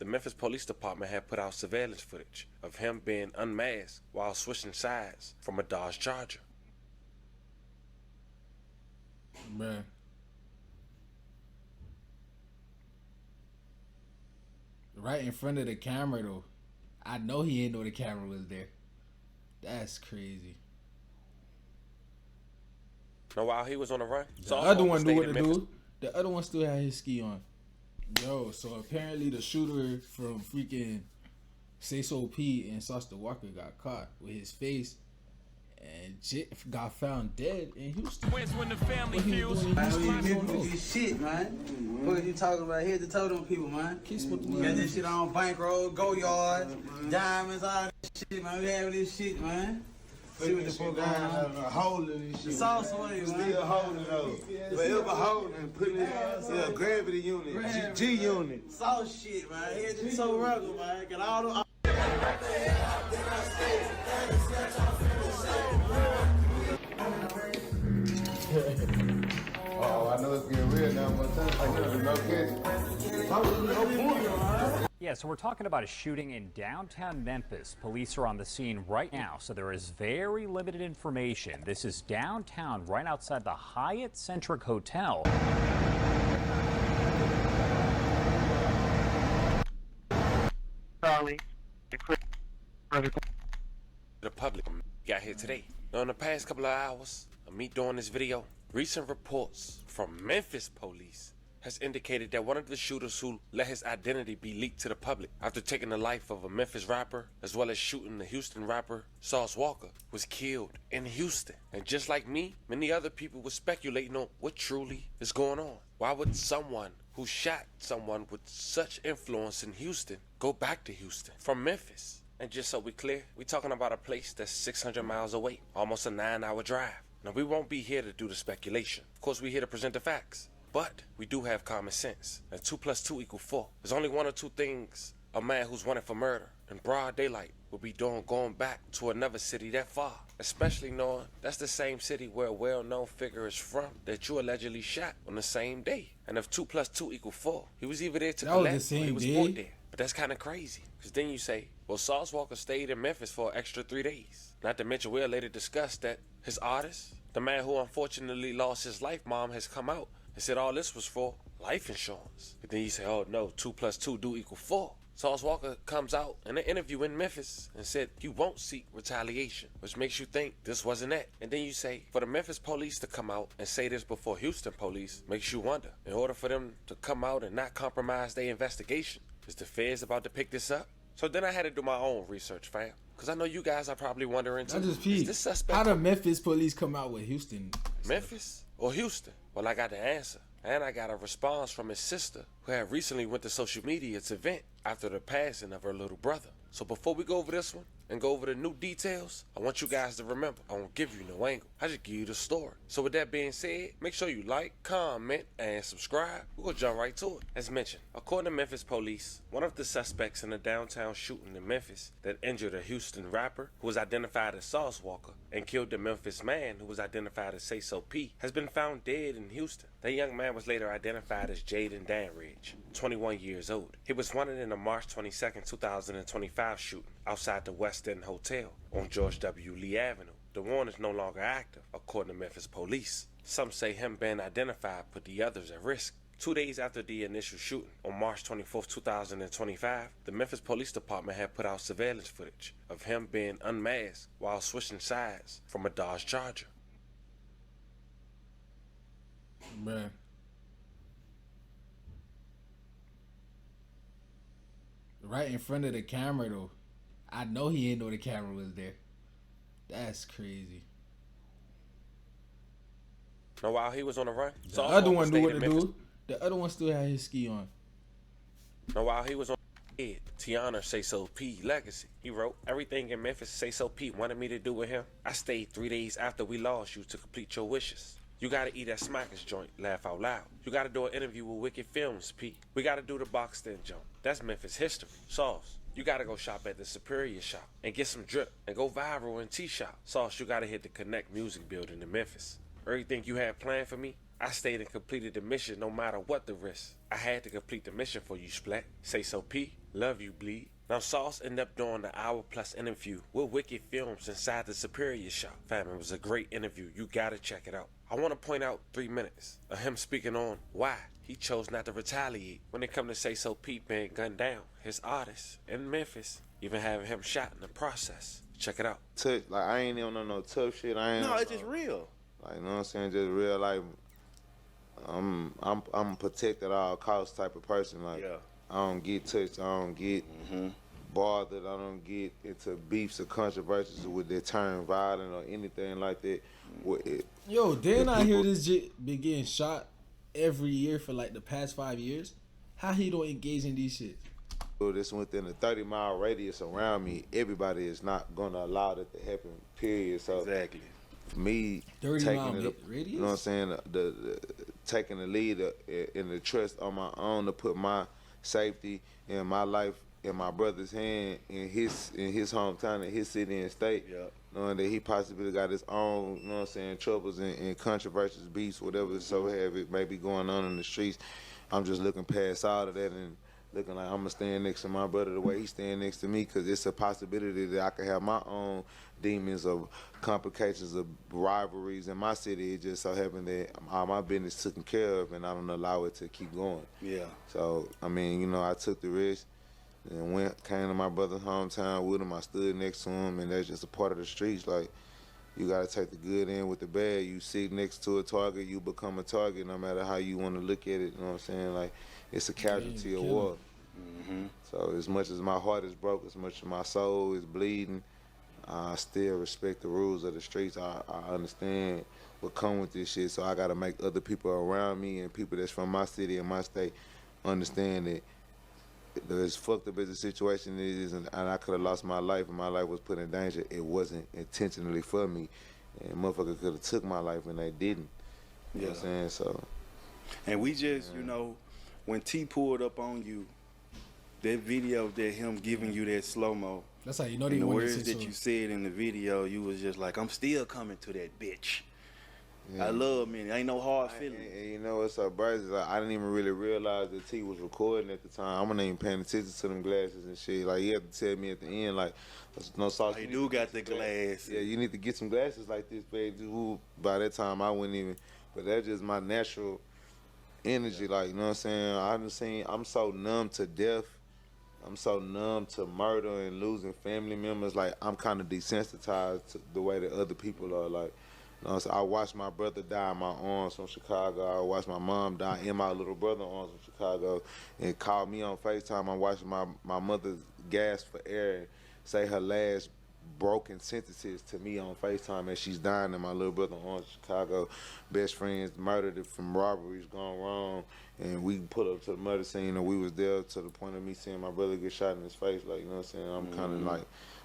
the Memphis Police Department had put out surveillance footage of him being unmasked while switching sides from a Dodge Charger. Man. Right in front of the camera though. I know he didn't know the camera was there. That's crazy. Now while he was on the run, the other one knew what to do. The other one still had his ski on. Yo, so apparently the shooter from freaking Sayso P and Walka got caught with his face and got found dead in Houston. Where's when the family feels? This shit, man. What are you talking about? Here's the totem people, man. Got this shit on bankroll, go yard, diamonds, all that shit, man. We having this shit, man. See what the fuck going on. Holding this shit. It's also man. Still holding though. Forever holding, putting it in a gravity unit, G unit. Sauce shit, man. Here's just so rugged, man. Got all the. Oh, I know it's getting real now. But no kidding. Yeah, so we're talking about a shooting in downtown Memphis. Police are on the scene right now, so there is very limited information. This is downtown, right outside the Hyatt Centric Hotel. The public got here today. Now in the past couple of hours of me doing this video, recent reports from Memphis police has indicated that one of the shooters who let his identity be leaked to the public after taking the life of a Memphis rapper as well as shooting the Houston rapper Sayso Walka was killed in Houston. And just like me, many other people were speculating on what truly is going on. Why would someone who shot someone with such influence in Houston go back to Houston from Memphis? And just so we clear, we're talking about a place that's 600 miles away, almost a 9-hour drive. Now we won't be here to do the speculation. Of course, we're here to present the facts. But we do have common sense, and 2 + 2 = 4. There's only one or two things a man who's wanted for murder in broad daylight will be doing going back to another city that far, especially knowing that's the same city where a well-known figure is from that you allegedly shot on the same day. And if 2 + 2 = 4, he was either there to collect or he was brought there. But that's kind of crazy, because then you say, well, Sayso Walka stayed in Memphis for an extra 3 days. Not to mention we'll later discuss that his artist, the man who unfortunately lost his life, mom, has come out and said all this was for life insurance. But then you say, oh no, 2 + 2 = 4. Sayso Walka comes out in an interview in Memphis and said you won't seek retaliation, which makes you think this wasn't it. And then you say, for the Memphis police to come out and say this before Houston police makes you wonder, in order for them to come out and not compromise their investigation, is the feds about to pick this up? So then I had to do my own research, fam. Because I know you guys are probably wondering too, is this suspect? How the Memphis police come out with Houston? Memphis or Houston? Well, I got the answer. And I got a response from his sister, who had recently went to social media to vent after the passing of her little brother. So before we go over this one and go over the new details, I want you guys to remember, I won't give you no angle. I just give you the story. So with that being said, make sure you like, comment, and subscribe. We're going to jump right to it. As mentioned, according to Memphis police, one of the suspects in the downtown shooting in Memphis that injured a Houston rapper who was identified as Sayso Walka and killed the Memphis man who was identified as Sayso P has been found dead in Houston. The young man was later identified as lled, 21 years old. He was wanted in a March 22nd, 2025 shooting outside the West End Hotel on George W. Lee Avenue. The warrant is no longer active, according to Memphis police. Some say him being identified put the others at risk. 2 days after the initial shooting, on March 24th, 2025, the Memphis Police Department had put out surveillance footage of him being unmasked while switching sides from a Dodge Charger. Man. Right in front of the camera though. I know he didn't know the camera was there. That's crazy. Now while he was on the run, the other one knew what to do. The other one still had his ski on. Now while he was on to honor Sayso P legacy, he wrote, everything in Memphis Sayso P wanted me to do with him, I stayed 3 days after we lost you to complete your wishes. You gotta eat at Smackers joint, laugh out loud. You gotta do an interview with Wicked Films, P. We gotta do the boxed in jump. That's Memphis history. Sauce, you gotta go shop at the Superior Shop and get some drip and go viral in T-Shop. Sauce, you gotta hit the Connect Music Building in Memphis. Everything you had planned for me, I stayed and completed the mission no matter what the risk. I had to complete the mission for you, Splat. Sayso P, Love you, bleed. Now, Sauce ended up doing the hour-plus interview with Wicked Films inside the Superior Shop. Fam, it was a great interview. You gotta check it out. I want to point out 3 minutes of him speaking on why he chose not to retaliate when it come to Sayso P being gunned down, his artist in Memphis, even having him shot in the process. Check it out. Touch, like, I ain't even on no tough shit. I ain't. No, it's just real. Like, you know what I'm saying? Just real, like, I'm protect at all costs type of person. Like, Yeah. I don't get touched. I don't get bothered. I don't get into beefs or controversies with that turn violent or anything like that. With it. Yo, didn't I hear this jit been getting shot every year for like the past 5 years? How he don't engage in these shit? This within a 30-mile radius around me, everybody is not gonna allow that to happen. Period. So Exactly. me 30-mile taking it, radius? you know what I'm saying, the taking the lead and the trust on my own to put my safety and my life in my brother's hand in his hometown, in his city and state. Yeah. Knowing that he possibly got his own, you know what I'm saying, troubles and controversies, beefs, whatever so have it may be going on in the streets. I'm just looking past all of that and looking like I'm going to stand next to my brother the way he's standing next to me, because it's a possibility that I could have my own demons of complications of rivalries in my city. It just so happened that all my business taken care of and I don't allow it to keep going. Yeah. So, I mean, you know, I took the risk and came to my brother's hometown with him. I stood next to him, and that's just a part of the streets. Like, you got to take the good in with the bad. You sit next to a target, you become a target no matter how you want to look at it. You know what I'm saying? Like, it's a casualty of war. So as much as my heart is broke, as much as my soul is bleeding, I still respect the rules of the streets. I understand what come with this shit, so I got to make other people around me and people that's from my city and my state understand that as fucked up as the situation is, and I could have lost my life and my life was put in danger, it wasn't intentionally for me. And motherfucker could have took my life and they didn't. You know what I'm saying? So. And we just, you know, when T pulled up on you, that video of that him giving you that slow-mo, That's how you know and they the want to words say that so. you said in the video, you was just like, I'm still coming to that bitch. Yeah. I love me. Ain't no hard feelings. And you know what's so crazy? Like, I didn't even really realize that T was recording at the time. I wasn't even paying attention to them glasses and shit. Like, he had to tell me at the end, like, no sauce. He do got the glass. Yeah, you need to get some glasses like this, baby. By that time, I wouldn't even. But that's just my natural energy. Like, you know what I'm saying? I'm so numb to death. I'm so numb to murder and losing family members. Like, I'm kind of desensitized to the way that other people are. Like, you know what I'm saying? I watched my brother die in my arms from Chicago. I watched my mom die in my little brother's arms from Chicago. And called me on FaceTime. I'm watching my mother gasp for air and say her last broken sentences to me on FaceTime as she's dying in my little brother's arms from Chicago. Best friends murdered from robberies gone wrong. And we put up to the murder scene and we was there to the point of me seeing my brother get shot in his face. Like, you know what I'm saying? I'm kind of like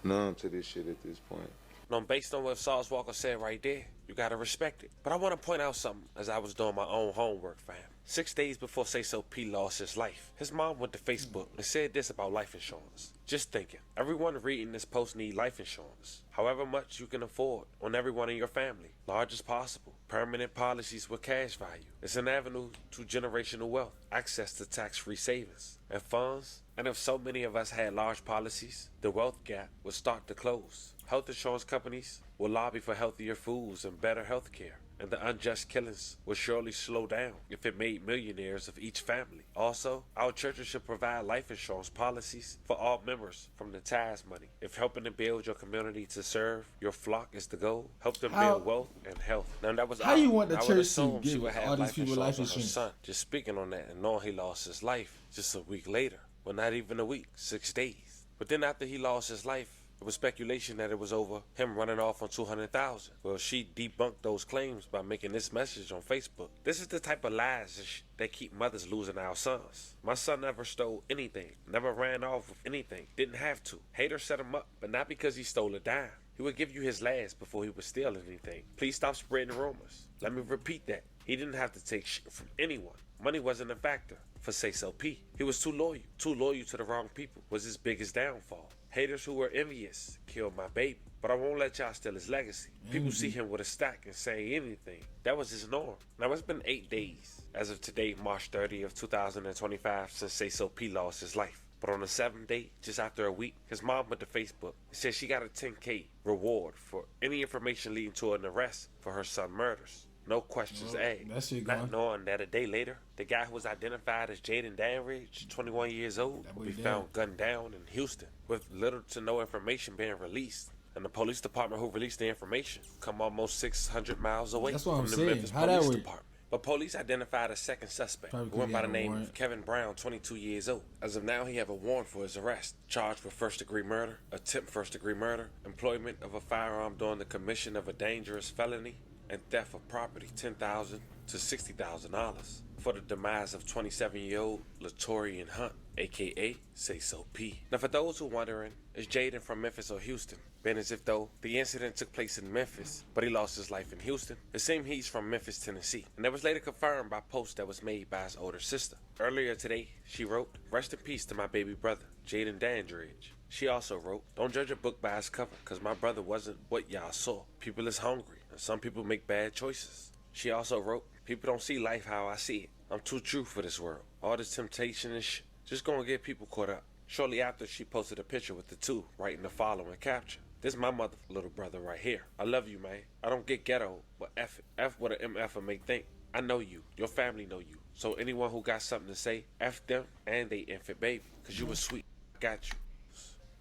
numb to this shit at this point. Now, based on what Sauce Walka said right there, you gotta respect it. But I want to point out something as I was doing my own homework, fam. 6 days before Sayso P lost his life, his mom went to Facebook and said this about life insurance. Just thinking, everyone reading this post need life insurance. However much you can afford on everyone in your family, large as possible. Permanent policies with cash value. It's an avenue to generational wealth, access to tax-free savings and funds. And if so many of us had large policies, the wealth gap would start to close. Health insurance companies will lobby for healthier foods and better health care. And the unjust killings will surely slow down if it made millionaires of each family. Also, our churches should provide life insurance policies for all members from the tithes money. If helping to build your community to serve your flock is the goal, help them build wealth and health. Now that was How you want the I would church to assume she give would have all these people life on her insurance? son. Just speaking on that and knowing he lost his life just a week later. Well, not even a week, 6 days. But then after he lost his life, it was speculation that it was over him running off on $200,000. Well, she debunked those claims by making this message on Facebook. This is the type of lies that keep mothers losing our sons. My son never stole anything, never ran off with anything, didn't have to. Haters set him up, but not because he stole a dime. He would give you his last before he would steal anything. Please stop spreading rumors. Let me repeat that. He didn't have to take shit from anyone. Money wasn't a factor for Sayso P. He was too loyal to the wrong people was his biggest downfall. Haters who were envious killed my baby, but I won't let y'all steal his legacy. People see him with a stack and say anything. That was his norm. Now it's been 8 days as of today, March 30th, 2025, since Sayso P lost his life. But on the 7th day, just after a week, his mom went to Facebook and said she got a $10K reward for any information leading to an arrest for her son's murders. No questions asked. That shit Not gone. knowing that a day later, the guy who was identified as Jaden Danridge, 21 years old, will be found gunned down in Houston with little to no information being released. And the police department who released the information come almost 600 miles away That's what from I'm the saying. Memphis How that police work? department. But police identified a second suspect Probably who went by the couldn't get a name warrant. of Kevin Brown, 22 years old. As of now, he have a warrant for his arrest, charged with first-degree murder, attempt first-degree murder, employment of a firearm during the commission of a dangerous felony, and theft of property, $10,000 to $60,000, for the demise of 27-year-old Latorian Hunt, aka Sayso P. Now, for those who are wondering, is Jaden from Memphis or Houston? Being as if though the incident took place in Memphis, but he lost his life in Houston, it seems he's from Memphis, Tennessee, and that was later confirmed by posts that was made by his older sister. Earlier today, she wrote, "Rest in peace to my baby brother, Jaden Dandridge." She also wrote, "Don't judge a book by its cover, cause my brother wasn't what y'all saw. People is hungry, and some people make bad choices." She also wrote, "People don't see life how I see it. I'm too true for this world. All this temptation and shit, just gonna get people caught up." Shortly after, she posted a picture with the two, writing the following caption. "This my mother, little brother right here. I love you, man. I don't get ghetto, but F it. F what an MF may think. I know you. Your family know you. So anyone who got something to say, F them and they infant baby. Cause you was sweet. I got you."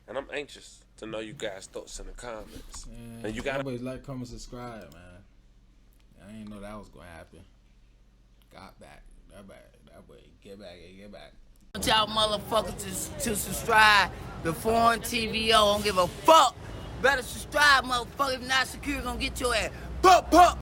And I'm anxious to know you guys' thoughts in the comments. And you gotta always like, comment, subscribe, man. I didn't know that was gonna happen. Got back. That boy, get back. I want y'all motherfuckers to subscribe to Foreign TVO. Don't give a fuck. Better subscribe, motherfucker. If not, security gonna get your ass. Pup.